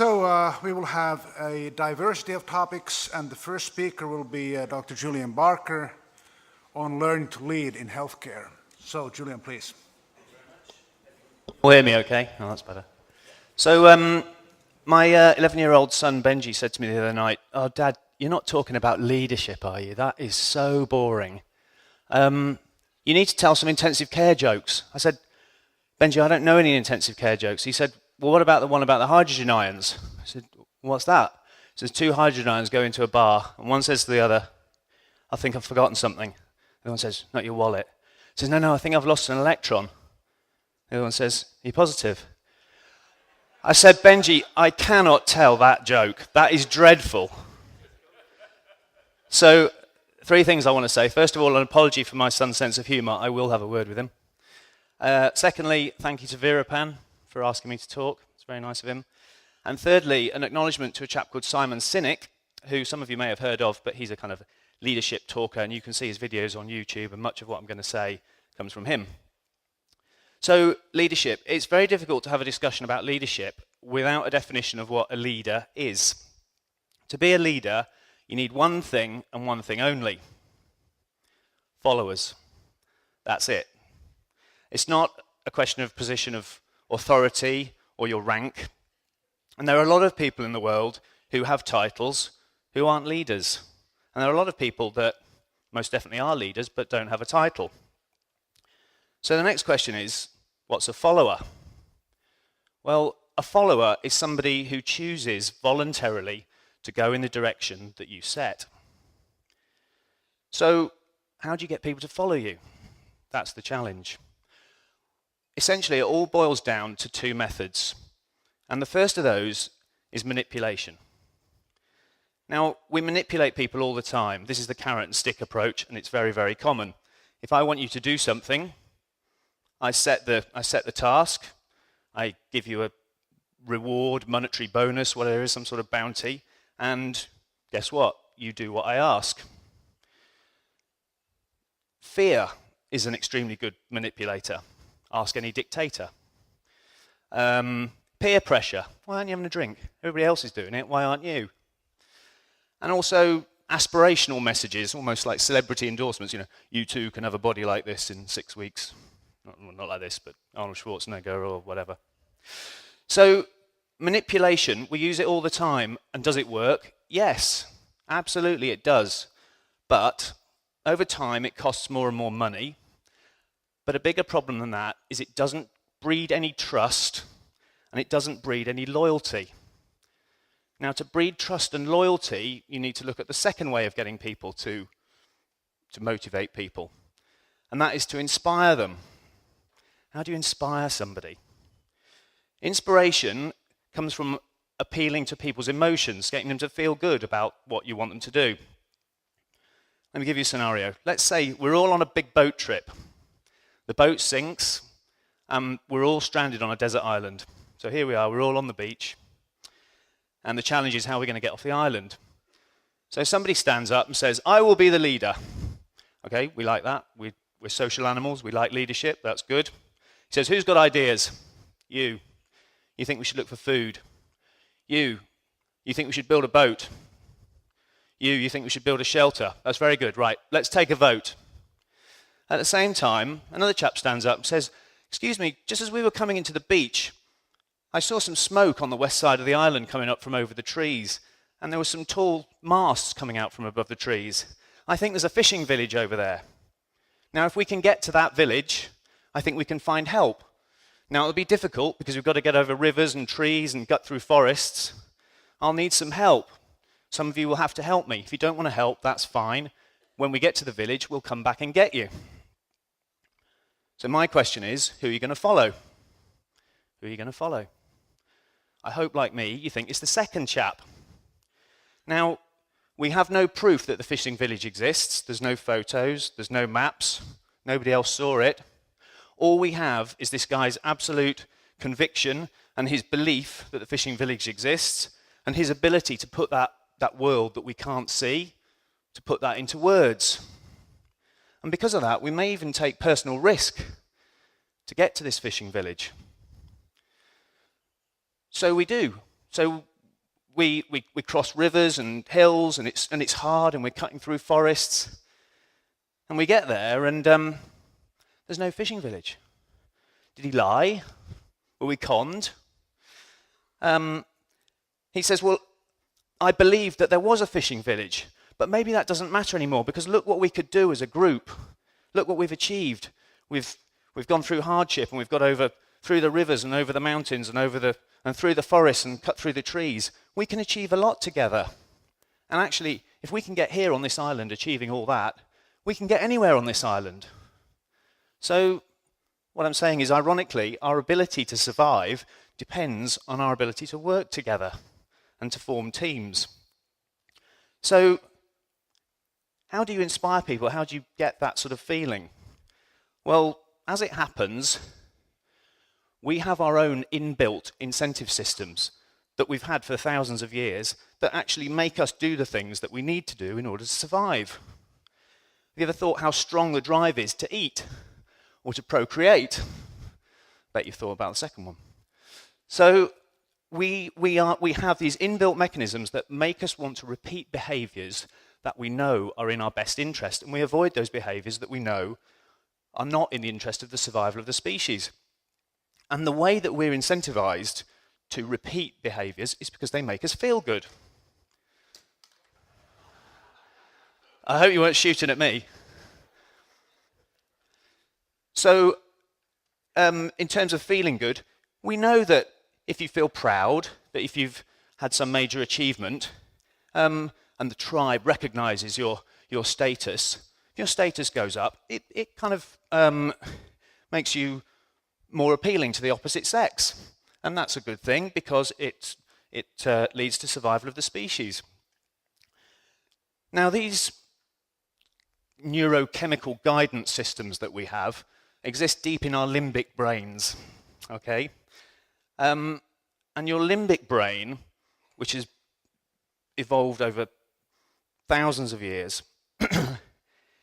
We will have a diversity of topics, and the first speaker will be Dr. Julian Barker on learning to lead in healthcare. So, Julian, please. You hear me okay? Oh, that's better. So, my 11-year-old son Benji said to me the other night, "Oh, Dad, you're not talking about leadership, are you? That is so boring. You need to tell some intensive care jokes." I said, "Benji, I don't know any intensive care jokes." He said, "Well, what about the one about the hydrogen ions?" I said, "What's that?" He says, "Two hydrogen ions go into a bar, and one says to the other, 'I think I've forgotten something.' The other one says, 'Not your wallet.' He says, 'No, I think I've lost an electron.' The other one says, 'Are you positive?' I said, "Benji, I cannot tell that joke. That is dreadful." So, 3 things I want to say. First of all, an apology for my son's sense of humour. I will have a word with him. Secondly, thank you to Veerapan for asking me to talk. It's very nice of him. And thirdly, an acknowledgement to a chap called Simon Sinek, who some of you may have heard of, but he's a kind of leadership talker, and you can see his videos on YouTube, and much of what I'm going to say comes from him. So, leadership. It's very difficult to have a discussion about leadership without a definition of what a leader is. To be a leader, you need one thing and one thing only: followers. That's it. It's not a question of position of authority or your rank. And there are a lot of people in the world who have titles who aren't leaders. And there are a lot of people that most definitely are leaders but don't have a title. So the next question is, what's a follower? Well, a follower is somebody who chooses voluntarily to go in the direction that you set. So how do you get people to follow you? That's the challenge. Essentially, it all boils down to 2 methods. And the first of those is manipulation. Now, we manipulate people all the time. This is the carrot and stick approach, and it's very, very common. If I want you to do something, I set the task, I give you a reward, monetary bonus, whatever it is, some sort of bounty, and guess what? You do what I ask. Fear is an extremely good manipulator. Ask any dictator. Peer pressure. Why aren't you having a drink? Everybody else is doing it. Why aren't you? And also aspirational messages, almost like celebrity endorsements. You know, you too can have a body like this in 6 weeks. Not like this, but Arnold Schwarzenegger or whatever. So manipulation, we use it all the time. And does it work? Yes, absolutely it does. But over time, it costs more and more money. But a bigger problem than that is it doesn't breed any trust, and it doesn't breed any loyalty. Now, to breed trust and loyalty, you need to look at the second way of getting people to motivate people, and that is to inspire them. How do you inspire somebody? Inspiration comes from appealing to people's emotions, getting them to feel good about what you want them to do. Let me give you a scenario. Let's say we're all on a big boat trip. The boat sinks, and we're all stranded on a desert island. So here we are, we're all on the beach, and the challenge is how we're going to get off the island. So somebody stands up and says, "I will be the leader." Okay, we like that. We're social animals, we like leadership, that's good. He says, "Who's got ideas?" You. You think we should look for food? You. You think we should build a boat? You think we should build a shelter? That's very good. Right, let's take a vote. At the same time, another chap stands up and says, "Excuse me, just as we were coming into the beach, I saw some smoke on the west side of the island coming up from over the trees, and there were some tall masts coming out from above the trees. I think there's a fishing village over there. Now, if we can get to that village, I think we can find help. Now, it'll be difficult because we've got to get over rivers and trees and gut through forests. I'll need some help. Some of you will have to help me. If you don't want to help, that's fine. When we get to the village, we'll come back and get you." So my question is, who are you going to follow? Who are you going to follow? I hope, like me, you think it's the second chap. Now, we have no proof that the fishing village exists. There's no photos, there's no maps, nobody else saw it. All we have is this guy's absolute conviction and his belief that the fishing village exists, and his ability to put that world that we can't see, to put that into words. And because of that, we may even take personal risk to get to this fishing village. So we do. So we cross rivers and hills, and it's hard, and we're cutting through forests. And we get there, and there's no fishing village. Did he lie? Were we conned? He says, well, I believed that there was a fishing village, but maybe that doesn't matter anymore, because look what we could do as a group. Look what we've achieved. We've gone through hardship, and we've got over through the rivers and over the mountains and through the forests and cut through the trees. We can achieve a lot together. And actually, if we can get here on this island achieving all that, we can get anywhere on this island. So what I'm saying is, ironically, our ability to survive depends on our ability to work together and to form teams. So how do you inspire people? How do you get that sort of feeling? Well, as it happens, we have our own inbuilt incentive systems that we've had for thousands of years that actually make us do the things that we need to do in order to survive. Have you ever thought how strong the drive is to eat or to procreate? Bet you've thought about the second one. So we have these inbuilt mechanisms that make us want to repeat behaviors that we know are in our best interest, and we avoid those behaviors that we know are not in the interest of the survival of the species. And the way that we're incentivized to repeat behaviors is because they make us feel good. I hope you weren't shooting at me. So, in terms of feeling good, we know that if you feel proud, that if you've had some major achievement, and the tribe recognizes your status, if your status goes up, it kind of makes you more appealing to the opposite sex. And that's a good thing, because it leads to survival of the species. Now, these neurochemical guidance systems that we have exist deep in our limbic brains, okay? And your limbic brain, which has evolved over thousands of years,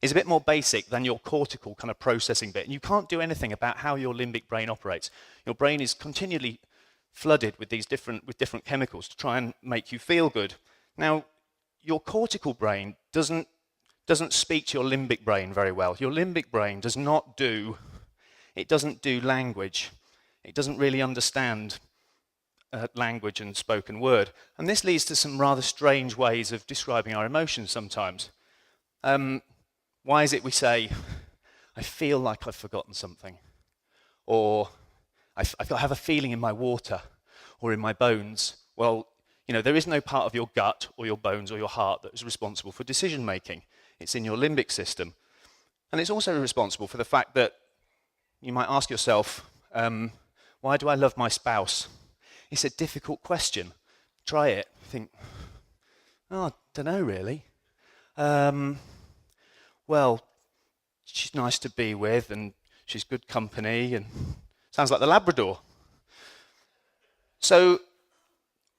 is a bit more basic than your cortical kind of processing bit. And you can't do anything about how your limbic brain operates. Your brain is continually flooded with these different chemicals to try and make you feel good. Now, your cortical brain doesn't speak to your limbic brain very well. Your limbic brain doesn't do language. It doesn't really understand language and spoken word. And this leads to some rather strange ways of describing our emotions sometimes. Why is it we say, I feel like I've forgotten something? Or I have a feeling in my water or in my bones. Well, there is no part of your gut or your bones or your heart that is responsible for decision making. It's in your limbic system. And it's also responsible for the fact that you might ask yourself, why do I love my spouse? It's a difficult question. Try it. Think, I don't know really. Well, she's nice to be with, and she's good company, and sounds like the Labrador. So,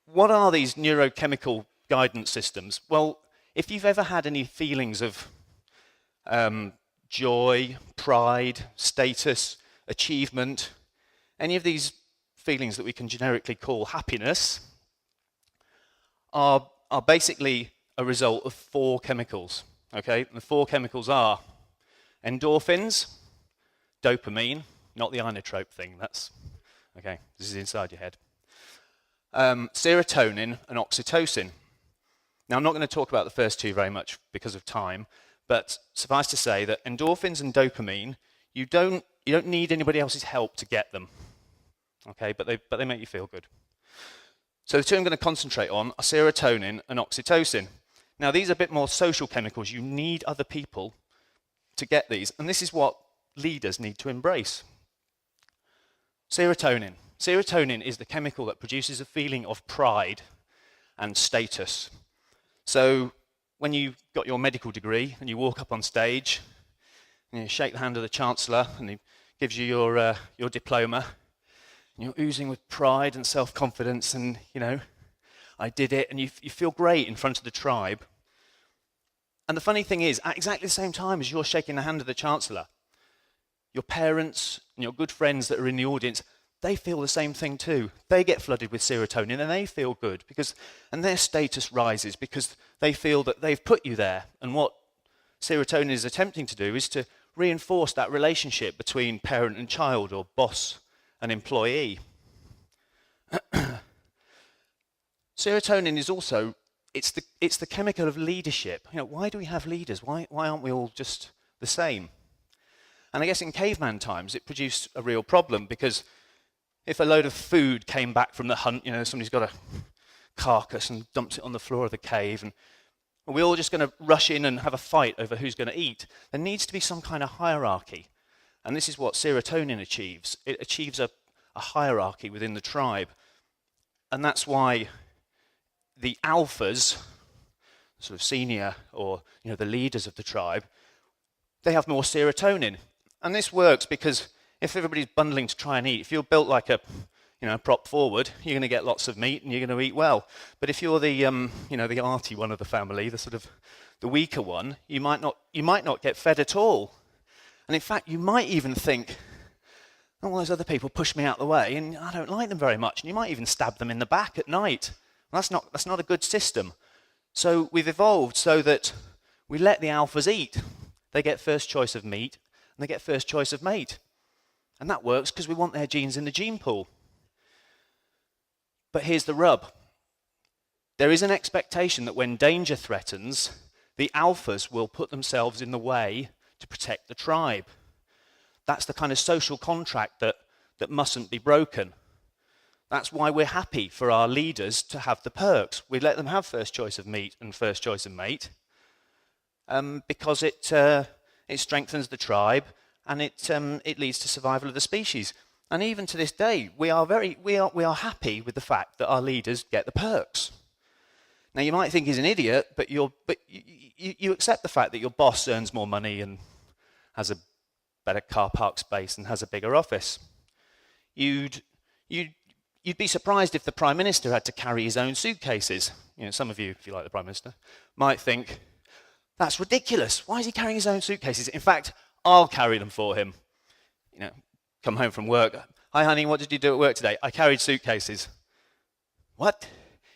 what are these neurochemical guidance systems? Well, if you've ever had any feelings of joy, pride, status, achievement, any of these feelings that we can generically call happiness are basically a result of 4 chemicals. Okay, and the 4 chemicals are endorphins, dopamine, not the inotrope thing, that's, okay, this is inside your head, serotonin and oxytocin. Now, I'm not going to talk about the first 2 very much because of time, but suffice to say that endorphins and dopamine, you don't need anybody else's help to get them, okay, but they make you feel good. So the 2 I'm going to concentrate on are serotonin and oxytocin. Now, these are a bit more social chemicals. You need other people to get these, and this is what leaders need to embrace. Serotonin. Serotonin is the chemical that produces a feeling of pride and status. So when you got your medical degree and you walk up on stage and you shake the hand of the Chancellor and he gives you your diploma, and you're oozing with pride and self-confidence and, I did it, and you feel great in front of the tribe. And the funny thing is, at exactly the same time as you're shaking the hand of the Chancellor, your parents and your good friends that are in the audience, they feel the same thing too. They get flooded with serotonin and they feel good and their status rises because they feel that they've put you there. And what serotonin is attempting to do is to reinforce that relationship between parent and child or boss and employee. Serotonin is also, it's the chemical of leadership. Why do we have leaders? Why aren't we all just the same? And I guess in caveman times, it produced a real problem because if a load of food came back from the hunt, somebody's got a carcass and dumps it on the floor of the cave, and we're all just going to rush in and have a fight over who's going to eat. There needs to be some kind of hierarchy. And this is what serotonin achieves. It achieves a hierarchy within the tribe. And that's why the alphas, sort of senior or the leaders of the tribe, they have more serotonin. And this works because if everybody's bundling to try and eat, if you're built like a prop forward, you're going to get lots of meat and you're going to eat well. But if you're the the arty one of the family, the weaker one, you might not get fed at all. And in fact, you might even think, all those other people push me out of the way and I don't like them very much. And you might even stab them in the back at night. Well, that's not a good system. So we've evolved so that we let the alphas eat. They get first choice of meat and they get first choice of mate. And that works because we want their genes in the gene pool. But here's the rub. There is an expectation that when danger threatens, the alphas will put themselves in the way to protect the tribe. That's the kind of social contract that mustn't be broken. That's why we're happy for our leaders to have the perks. We let them have first choice of meat and first choice of mate because it strengthens the tribe and it leads to survival of the species. And even to this day, we are happy with the fact that our leaders get the perks. Now you might think he's an idiot, but you accept the fact that your boss earns more money and has a better car park space and has a bigger office. You'd be surprised if the Prime Minister had to carry his own suitcases. Some of you, if you like the Prime Minister, might think, that's ridiculous. Why is he carrying his own suitcases? In fact, I'll carry them for him. Come home from work. Hi, honey, what did you do at work today? I carried suitcases. What?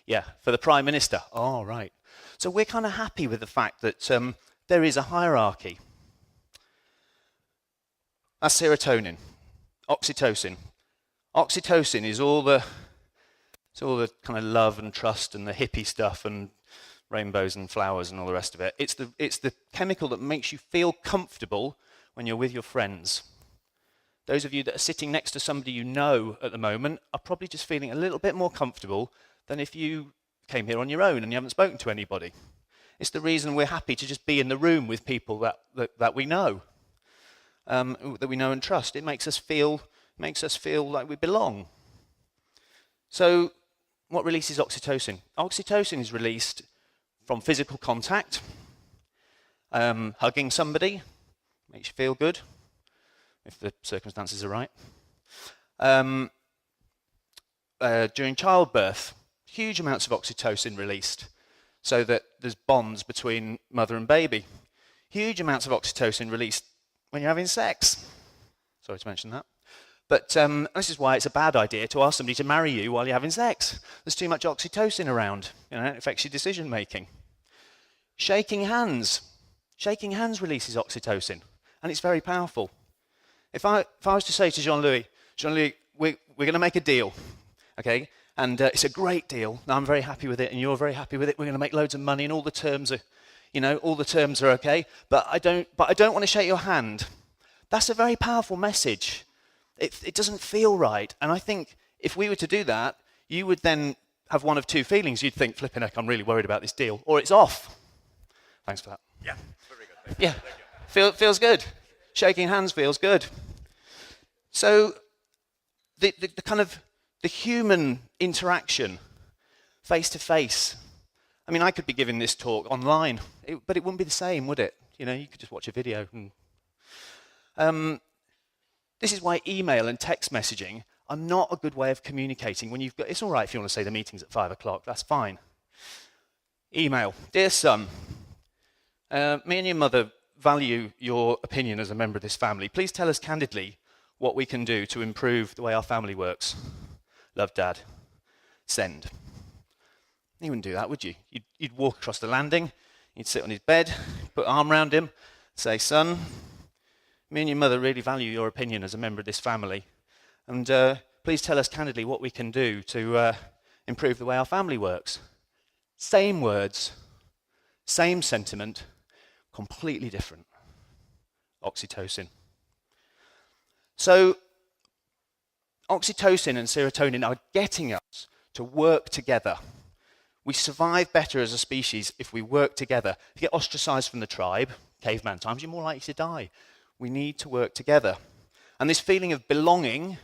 Yeah, for the Prime Minister. Oh, right. So we're kind of happy with the fact that there is a hierarchy. That's serotonin. Oxytocin. Oxytocin is all the kind of love and trust and the hippie stuff and rainbows and flowers and all the rest of it. It's the chemical that makes you feel comfortable when you're with your friends. Those of you that are sitting next to somebody you know at the moment are probably just feeling a little bit more comfortable than if you came here on your own and you haven't spoken to anybody. It's the reason we're happy to just be in the room with people that we know, that we know and trust. It makes us feel like we belong. So what releases oxytocin? Oxytocin is released from physical contact, hugging somebody, makes you feel good, if the circumstances are right. During childbirth, huge amounts of oxytocin released so that there's bonds between mother and baby. Huge amounts of oxytocin released when you're having sex. Sorry to mention that. But this is why it's a bad idea to ask somebody to marry you while you're having sex. There's too much oxytocin around. It affects your decision making. Shaking hands. Shaking hands releases oxytocin, and it's very powerful. If I was to say to Jean-Louis, we're going to make a deal, okay? And it's a great deal. Now I'm very happy with it, and you're very happy with it. We're going to make loads of money, and all the terms are okay. But I don't want to shake your hand. That's a very powerful message. It doesn't feel right, and I think if we were to do that, you would then have one of two feelings. You'd think, flipping heck, I'm really worried about this deal, or it's off. Thanks for that. Yeah, very good. Yeah, feels good. Shaking hands feels good. So the kind of the human interaction, face to face. I mean, I could be giving this talk online, but it wouldn't be the same, would it? You could just watch a video. And, this is why email and text messaging are not a good way of communicating when you've got. It's all right if you want to say the meeting's at 5 o'clock. That's fine. Email, dear son. Me and your mother value your opinion as a member of this family. Please tell us candidly what we can do to improve the way our family works. Love, Dad. Send. You wouldn't do that, would you? You'd walk across the landing, you'd sit on his bed, put an arm around him, say, son, me and your mother really value your opinion as a member of this family, and please tell us candidly what we can do to improve the way our family works. Same words, same sentiment, completely different. Oxytocin. So, oxytocin and serotonin are getting us to work together. We survive better as a species if we work together. If you get ostracized from the tribe, caveman times, you're more likely to die. We need to work together. And this feeling of belonging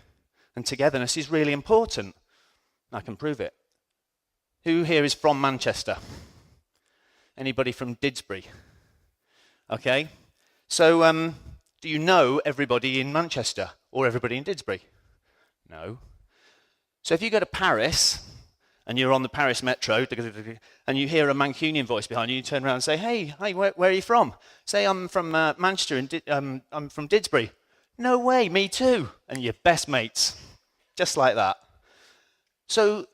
and togetherness is really important. I can prove it. Who here is from Manchester? Anybody from Didsbury? Okay. So, do you know everybody in Manchester or everybody in Didsbury? No. So if you go to Paris and you're on the Paris metro and you hear a Mancunian voice behind you, you turn around and say, hey, where are you from? Say, I'm from Manchester, and I'm from Didsbury. No way, me too. And you're best mates. Just like that. So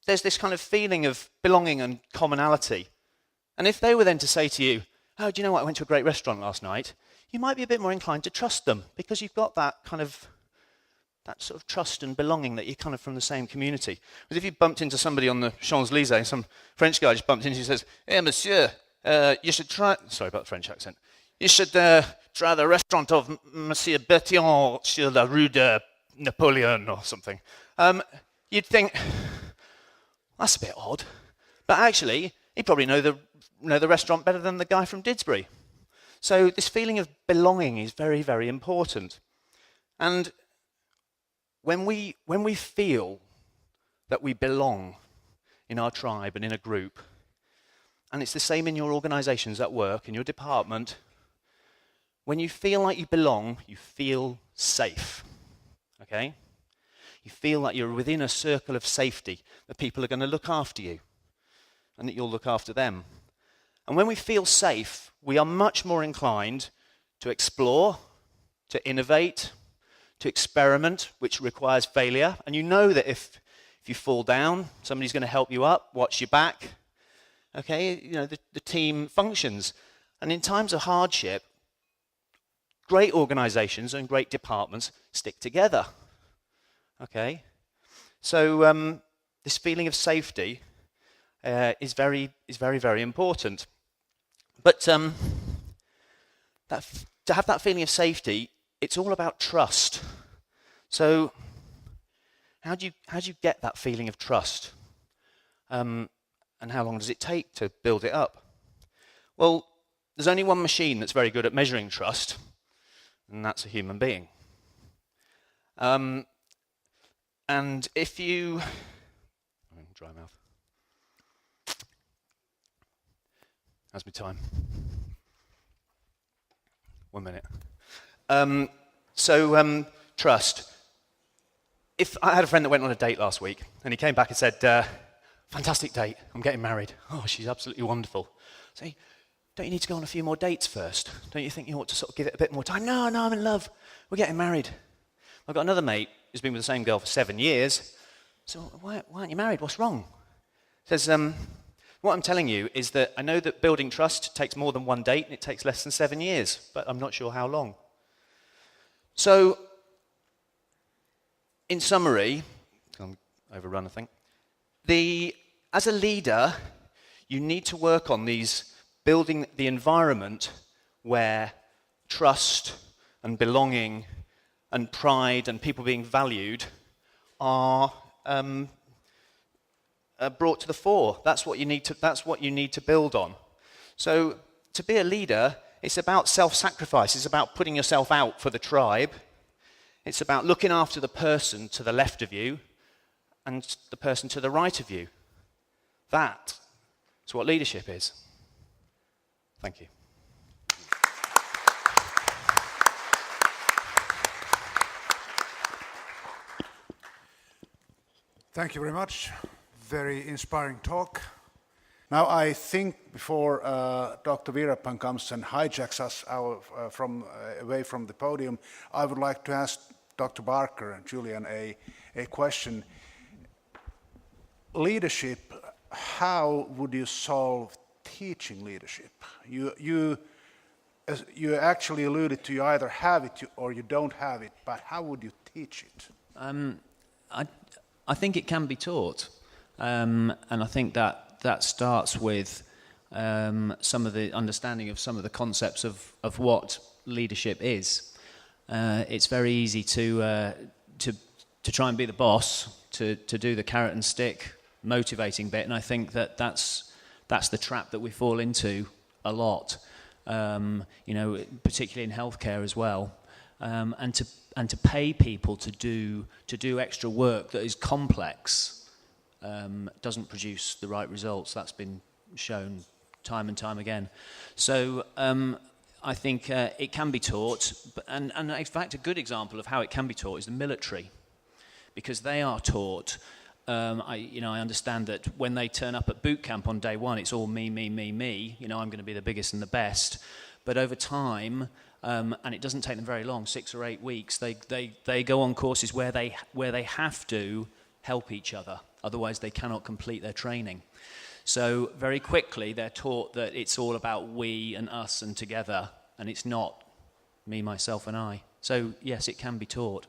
there's this kind of feeling of belonging and commonality. And if they were then to say to you, oh, do you know what, I went to a great restaurant last night, you might be a bit more inclined to trust them because you've got that sort of trust and belonging that you're kind of from the same community. But if you bumped into somebody on the Champs-Élysées, some French guy just bumped into you and says, hey, monsieur, you should try, sorry about the French accent, you should try the restaurant of Monsieur Bertillon sur la rue de Napoleon or something. You'd think, that's a bit odd. But actually, he'd probably know the restaurant better than the guy from Didsbury. So this feeling of belonging is very, very important. And when we feel that we belong in our tribe and in a group, and it's the same in your organizations at work, in your department, when you feel like you belong, you feel safe, okay? You feel like you're within a circle of safety, that people are going to look after you, and that you'll look after them. And when we feel safe, we are much more inclined to explore, to innovate, to experiment, which requires failure. And you know that if you fall down, somebody's going to help you up, watch your back. Okay, you know, the team functions. And in times of hardship, great organizations and great departments stick together. Okay? So this feeling of safety is very, very important. But to have that feeling of safety, it's all about trust. So how do you get that feeling of trust? And how long does it take to build it up? Well, there's only one machine that's very good at measuring trust, and that's a human being. And if you... dry mouth. How's my time? 1 minute. Trust. If I had a friend that went on a date last week, and he came back and said, fantastic date, I'm getting married. Oh, she's absolutely wonderful. Say, don't you need to go on a few more dates first? Don't you think you ought to sort of give it a bit more time? No, I'm in love. We're getting married. I've got another mate who's been with the same girl for 7 years. So why aren't you married? What's wrong? He says, what I'm telling you is that I know that building trust takes more than one date and it takes less than 7 years, but I'm not sure how long. So, in summary, I'm overrun, I think. As a leader, you need to work on building the environment where trust and belonging and pride and people being valued are brought to the fore. That's what you need to build on. So to be a leader, it's about self-sacrifice. It's about putting yourself out for the tribe. It's about looking after the person to the left of you and the person to the right of you. That is what leadership is. Thank you. Thank you very much. Very inspiring talk. Now I think before Dr. Veerappan comes and hijacks us away from the podium, I would like to ask Dr. Barker and Julian a question. Leadership, how would you solve teaching leadership? You actually alluded to you either have it or you don't have it, but how would you teach it? I think it can be taught, and I think that starts with some of the understanding of some of the concepts of what leadership is. It's very easy to try and be the boss, to do the carrot and stick motivating bit, and I think that's the trap that we fall into a lot. Particularly in healthcare as well, and to pay people to do extra work that is complex doesn't produce the right results. That's been shown time and time again. So I think it can be taught, and in fact a good example of how it can be taught is the military, because they are taught. I understand that when they turn up at boot camp on day one, it's all me. I'm going to be the biggest and the best. But over time, and it doesn't take them very long, 6 or 8 weeks, they go on courses where they have to help each other. Otherwise, they cannot complete their training. So very quickly, they're taught that it's all about we and us and together, and it's not me, myself, and I. So yes, it can be taught.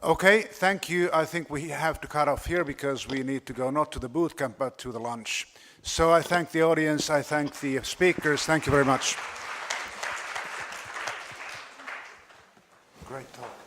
Okay, thank you. I think we have to cut off here because we need to go not to the boot camp but to the lunch. So I thank the audience, I thank the speakers. Thank you very much. Great talk.